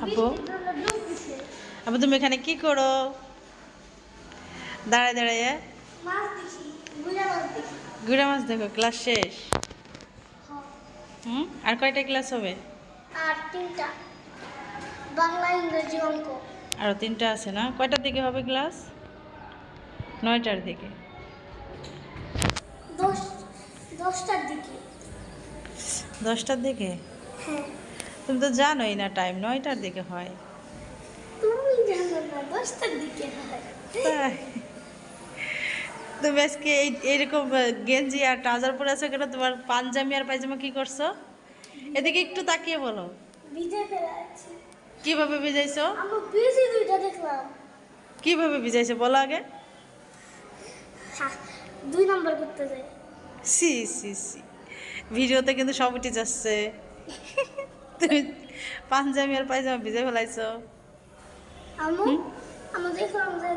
আপু আপু তুমি এখানে কি করো? দাঁড়ায় দাঁড়ায় গুড়া মাছ দেখো। ক্লাস শেষ? আর কয়টা ক্লাস হবে? আর তিনটা, বাংলা, ইংরেজি, অঙ্ক। আরও তিনটা আছে না? কয়টার দিকে হবে ক্লাস? 9টার দিকে। 10টার দিকে। 10টার দিকে? হ্যাঁ, তুমি তো জানোই না, টাইম 9টার দিকে হয়। তুমি জানো না 10টার দিকে হয়। তাই? তুমি আজকে এইরকম গেঞ্জি আর ট্রাউজার পরে আছো কেন? তোমার পাঞ্জাবি আর পায়জামা কি করছো? এদিকে একটু তাকিয়ে বলো। ভিজে ফেলা আছে। কিভাবে ভিজাইছো? আমার বেশি দুইটা দেখলাম। কিভাবে ভিজাইছো বলো আগে। হ্যাঁ, 2 নাম্বার করতে যাই। সি সি সি, ভিডিওতে কিন্তু সব উঠে যাচ্ছে। তুমি পাঞ্জাবি আর পায়জামা ভিজে ফেলাইছো। আমু, আমরা দেখলাম যে